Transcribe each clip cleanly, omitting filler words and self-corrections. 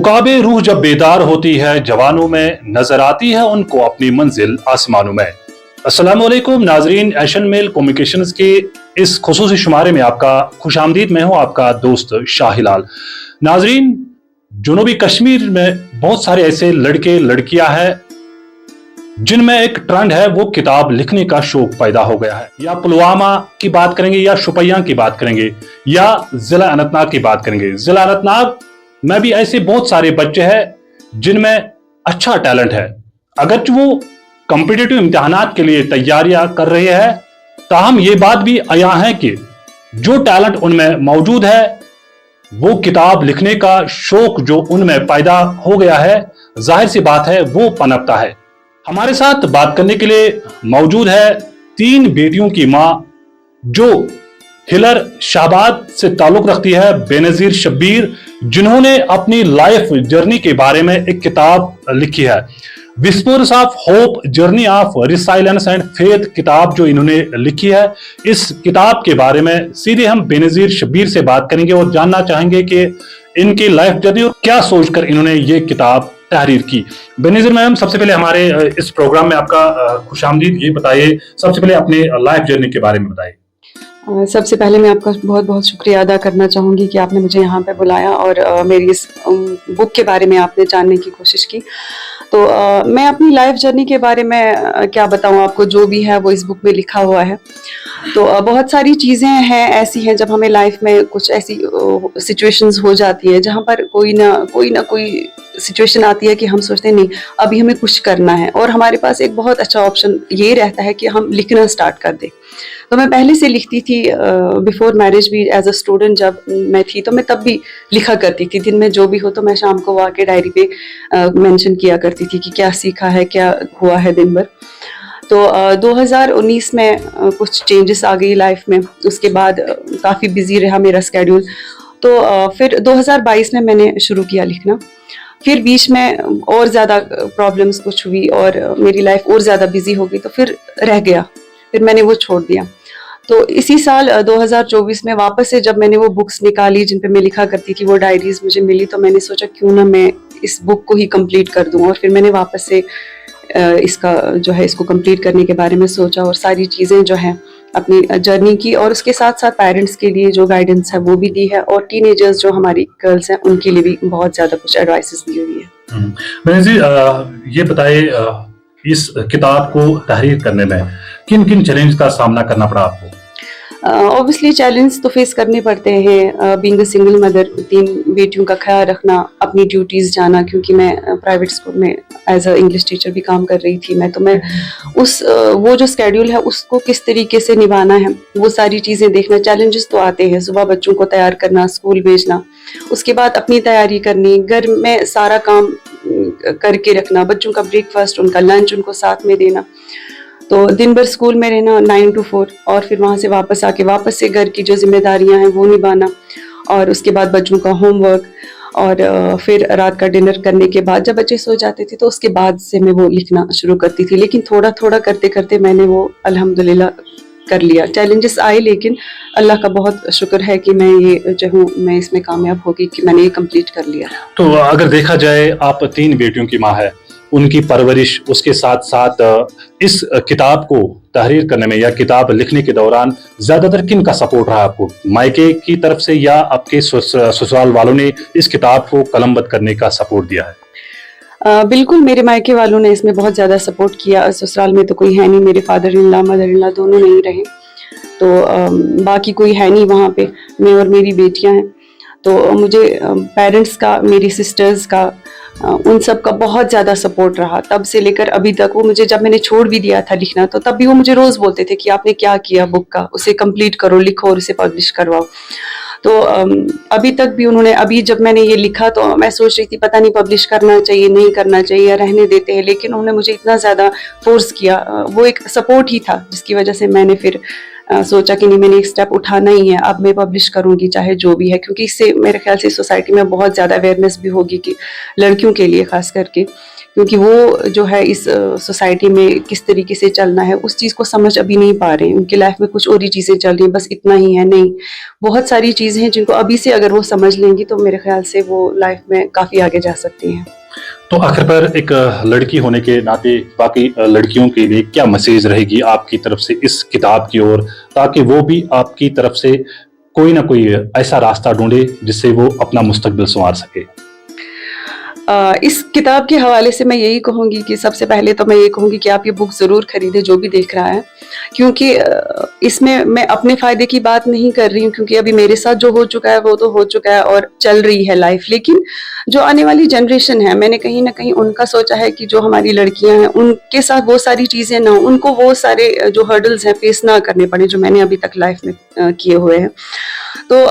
उकाबे रूह जब बेदार होती है जवानों में, नजर आती है उनको अपनी मंजिल आसमानों में। अस्सलामुअलैकुम नाजरीन, एशियन मेल कम्युनिकेशंस के इस खुसूसी शुमारे में आपका खुशामदीद। मैं हूं आपका दोस्त शाहिलाल। नाजरीन, जुनूबी कश्मीर में बहुत सारे ऐसे लड़के लड़कियां हैं जिनमें एक ट्रेंड है, वो किताब लिखने का शौक पैदा हो गया है। या पुलवामा की बात करेंगे, या शुपियां की बात करेंगे, या जिला अनंतनाग की बात करेंगे। जिला अनंतनाग में भी ऐसे बहुत सारे बच्चे हैं जिनमें अच्छा टैलेंट है। अगर वो कॉम्पिटिटिव इम्तिहानात के लिए तैयारियां कर रहे हैं, ताहम ये बात भी आया है कि जो टैलेंट उनमें मौजूद है, वो किताब लिखने का शौक जो उनमें पैदा हो गया है, जाहिर सी बात है वो पनपता है। हमारे साथ बात करने के लिए मौजूद है 3 बेटियों की मां, जो हिलर शाहबाद से ताल्लुक रखती है, बेनजीर शब्बीर, जिन्होंने अपनी लाइफ जर्नी के बारे में एक किताब लिखी है, whispers of hope, journey of resilience and faith किताब जो इन्होंने लिखी है। इस किताब के बारे में सीधे हम बेनजीर शब्बीर से बात करेंगे और जानना चाहेंगे कि इनकी लाइफ जर्नी और क्या सोचकर इन्होंने ये किताब तहरीर की। बेनजीर मैम, सबसे पहले हमारे इस प्रोग्राम में आपका खुशामदीद। ये बताइए, सबसे पहले अपने लाइफ जर्नी के बारे में बताइए। सबसे पहले मैं आपका बहुत बहुत शुक्रिया अदा करना चाहूँगी कि आपने मुझे यहाँ पे बुलाया और मेरी इस बुक के बारे में आपने जानने की कोशिश की। तो मैं अपनी लाइफ जर्नी के बारे में क्या बताऊँ आपको, जो भी है वो इस बुक में लिखा हुआ है। तो बहुत सारी चीज़ें हैं ऐसी हैं, जब हमें लाइफ में कुछ ऐसी सिचुएशंस हो जाती है जहाँ पर कोई ना कोई सिचुएशन आती है कि हम सोचते हैं नहीं, अभी हमें कुछ करना है, और हमारे पास एक बहुत अच्छा ऑप्शन ये रहता है कि हम लिखना स्टार्ट कर दें। तो मैं पहले से लिखती थी, बिफोर मैरिज भी एज अ स्टूडेंट जब मैं थी, तो मैं तब भी लिखा करती थी। दिन में जो भी हो तो मैं शाम को आके डायरी पे मेंशन किया करती थी कि क्या सीखा है, क्या हुआ है दिन भर। तो 2019 में कुछ चेंजेस आ गई लाइफ में। उसके बाद काफ़ी बिजी रहा मेरा स्केड्यूल। तो फिर 2022 में मैंने शुरू किया लिखना। फिर बीच में और ज़्यादा प्रॉब्लम्स कुछ हुई और मेरी लाइफ और ज़्यादा बिजी हो गई, तो फिर रह गया, फिर मैंने वो छोड़ दिया। तो इसी साल 2024 में वापस से जब मैंने वो बुक्स निकाली जिन पे मैं लिखा करती थी, वो डायरीज मुझे मिली, तो मैंने सोचा क्यों ना मैं इस बुक को ही कंप्लीट कर दूं। और फिर मैंने वापस से इसका जो है इसको कंप्लीट करने के बारे में सोचा और सारी चीज़ें जो हैं अपनी जर्नी की, और उसके साथ साथ पेरेंट्स के लिए जो गाइडेंस है वो भी दी है, और टीनेजर्स जो हमारी गर्ल्स हैं उनके लिए भी बहुत ज़्यादा कुछ एडवाइसेस दी हुई है। बेनजीर जी, ये बताइए, इस किताब को तहरीर करने में किन किन चैलेंज का सामना करना पड़ा आपको? ऑब्वियसली चैलेंज तो फेस करने पड़ते हैं। बीइंग अ सिंगल मदर, 3 बेटियों का ख्याल रखना, अपनी ड्यूटीज़ जाना, क्योंकि मैं प्राइवेट स्कूल में एज अ इंग्लिश टीचर भी काम कर रही थी। तो मैं वो जो स्केड्यूल है उसको किस तरीके से निभाना है, वो सारी चीज़ें देखना। चैलेंजेस तो आते हैं, सुबह बच्चों को तैयार करना, स्कूल भेजना, उसके बाद अपनी तैयारी करनी, घर में सारा काम करके रखना, बच्चों का ब्रेकफास्ट, उनका लंच उनको साथ में देना। तो दिन भर स्कूल में रहना 9 to 4, और फिर वहाँ से वापस आके वापस से घर की जो जिम्मेदारियाँ हैं वो निभाना, और उसके बाद बच्चों का होमवर्क, और फिर रात का डिनर करने के बाद जब बच्चे सो जाते थे तो उसके बाद से मैं वो लिखना शुरू करती थी। लेकिन थोड़ा थोड़ा करते करते मैंने वो अल्हम्दुलिल्लाह कर लिया। चैलेंजेस आए, लेकिन अल्लाह का बहुत शुक्र है कि मैं ये जो हूँ मैं इसमें कामयाब हो गई कि मैंने ये कंप्लीट कर लिया। तो अगर देखा जाए, आप 3 बेटियों की माँ है, उनकी परवरिश, उसके साथ साथ इस किताब को तहरीर करने में या किताब लिखने के दौरान ज्यादातर किन का सपोर्ट रहा आपको? मायके की तरफ से या आपके ससुराल वालों ने इस किताब को कलमबंद करने का सपोर्ट दिया है? बिल्कुल, मेरे मायके वालों ने इसमें बहुत ज़्यादा सपोर्ट किया। ससुराल में तो कोई है नहीं, मेरे father in law mother in law दोनों नहीं रहे, तो बाकी कोई है नहीं वहाँ पे, मैं और मेरी बेटियाँ हैं। तो मुझे पेरेंट्स का, मेरी सिस्टर्स का, उन सब का बहुत ज़्यादा सपोर्ट रहा तब से लेकर अभी तक। वो मुझे, जब मैंने छोड़ भी दिया था लिखना, तो तब भी वो मुझे रोज़ बोलते थे कि आपने क्या किया बुक का, उसे कंप्लीट करो, लिखो और उसे पब्लिश करवाओ। तो अभी तक भी उन्होंने, अभी जब मैंने ये लिखा तो मैं सोच रही थी पता नहीं पब्लिश करना चाहिए, नहीं करना चाहिए, या रहने देते हैं, लेकिन उन्होंने मुझे इतना ज़्यादा फोर्स किया। वो एक सपोर्ट ही था जिसकी वजह से मैंने फिर सोचा कि नहीं, मैंने एक स्टेप उठाना ही है, अब मैं पब्लिश करूंगी चाहे जो भी है, क्योंकि इससे मेरे ख्याल से सोसाइटी में बहुत ज़्यादा अवेयरनेस भी होगी कि लड़कियों के लिए खास करके क्योंकि वो जो है इस सोसाइटी में किस तरीके से चलना है उस चीज़ को समझ अभी नहीं पा रहे हैं। उनकी लाइफ में कुछ और ही चीज़ें चल रही हैं, बस इतना ही है नहीं, बहुत सारी चीज़ें हैं जिनको अभी से अगर वो समझ लेंगी तो मेरे ख्याल से वो लाइफ में काफ़ी आगे जा सकती हैं। तो आखिर पर एक लड़की होने के नाते बाकी लड़कियों के लिए क्या मैसेज रहेगी आपकी तरफ से इस किताब की ओर, ताकि वो भी आपकी तरफ से कोई ना कोई ऐसा रास्ता ढूंढे जिससे वो अपना मुस्तकबिल संवार सके? इस किताब के हवाले से मैं यही कहूँगी कि सबसे पहले तो मैं ये कहूँगी कि आप ये बुक ज़रूर खरीदें, जो भी देख रहा है, क्योंकि इसमें मैं अपने फ़ायदे की बात नहीं कर रही हूँ, क्योंकि अभी मेरे साथ जो हो चुका है वो तो हो चुका है और चल रही है लाइफ। लेकिन जो आने वाली जनरेशन है, मैंने कहीं ना कहीं उनका सोचा है कि जो हमारी लड़कियां हैं उनके साथ वो सारी चीज़ें ना हो, उनको वो सारे जो हर्डल्स हैं फेस ना करने पड़े जो मैंने अभी तक लाइफ में किए हुए हैं। तो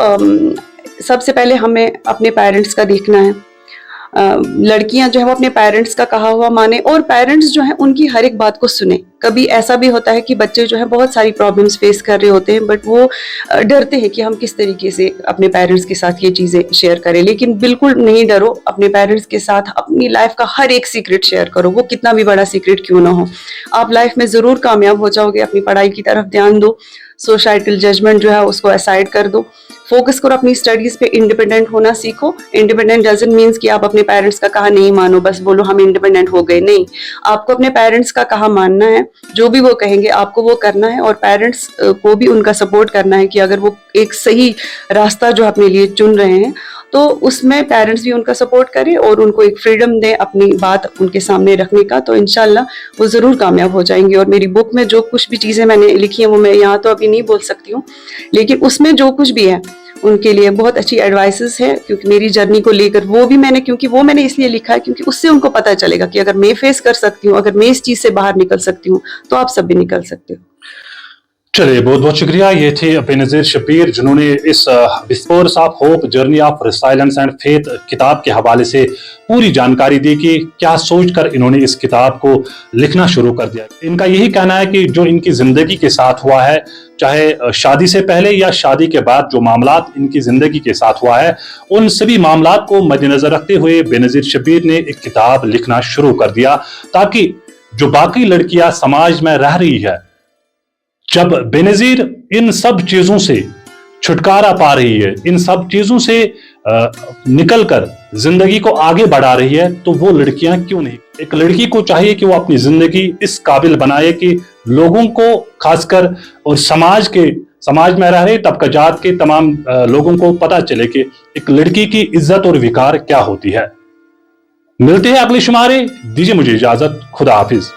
सबसे पहले हमें अपने पेरेंट्स का देखना है। लड़कियां जो है वो अपने पेरेंट्स का कहा हुआ माने और पेरेंट्स जो है उनकी हर एक बात को सुने। कभी ऐसा भी होता है कि बच्चे जो है बहुत सारी प्रॉब्लम्स फेस कर रहे होते हैं, बट वो डरते हैं कि हम किस तरीके से अपने पेरेंट्स के साथ ये चीज़ें शेयर करें। लेकिन बिल्कुल नहीं डरो, अपने पेरेंट्स के साथ अपनी लाइफ का हर एक सीक्रेट शेयर करो, वो कितना भी बड़ा सीक्रेट क्यों ना हो। आप लाइफ में ज़रूर कामयाब हो जाओगे। अपनी पढ़ाई की तरफ ध्यान दो, सोसाइटल जजमेंट जो है उसको असाइड कर दो, फोकस करो अपनी स्टडीज पे, इंडिपेंडेंट होना सीखो। इंडिपेंडेंट डजंट मीन्स कि आप अपने पेरेंट्स का कहा नहीं मानो, बस बोलो हम इंडिपेंडेंट हो गए, नहीं। आपको अपने पेरेंट्स का कहा मानना है, जो भी वो कहेंगे आपको वो करना है, और पेरेंट्स को भी उनका सपोर्ट करना है कि अगर वो एक सही रास्ता जो अपने लिए चुन रहे हैं तो उसमें पेरेंट्स भी उनका सपोर्ट करें और उनको एक फ्रीडम दें अपनी बात उनके सामने रखने का, तो इंशाल्लाह वो ज़रूर कामयाब हो जाएंगे। और मेरी बुक में जो कुछ भी चीज़ें मैंने लिखी हैं वो मैं यहाँ तो अभी नहीं बोल सकती हूँ, लेकिन उसमें जो कुछ भी है उनके लिए बहुत अच्छी एडवाइसेस है, क्योंकि मेरी जर्नी को लेकर वो भी मैंने, क्योंकि वो मैंने इसलिए लिखा है क्योंकि उससे उनको पता चलेगा कि अगर मैं फेस कर सकती हूँ, अगर मैं इस चीज़ से बाहर निकल सकती हूँ तो आप सब भी निकल सकते हो। चलिए, बहुत बहुत शुक्रिया। ये थे बेनज़ीर शब्बीर, जिन्होंने इस whispers of hope journey of resilience and faith किताब के हवाले से पूरी जानकारी दी कि क्या सोचकर इन्होंने इस किताब को लिखना शुरू कर दिया। इनका यही कहना है कि जो इनकी जिंदगी के साथ हुआ है, चाहे शादी से पहले या शादी के बाद जो मामलात इनकी जिंदगी के साथ हुआ है, उन सभी मामलात को मद्देनजर रखते हुए बेनज़ीर शब्बीर ने एक किताब लिखना शुरू कर दिया, ताकि जो बाकी लड़कियां समाज में रह रही है, जब बेनज़ीर इन सब चीजों से छुटकारा पा रही है, इन सब चीजों से निकलकर जिंदगी को आगे बढ़ा रही है, तो वो लड़कियां क्यों नहीं। एक लड़की को चाहिए कि वो अपनी जिंदगी इस काबिल बनाए कि लोगों को, खासकर और समाज में रह रहे तबक़ात के तमाम लोगों को पता चले कि एक लड़की की इज्जत और विकार क्या होती है। मिलते हैं अगले शुमारे, दीजिए मुझे इजाजत, खुदा हाफिज।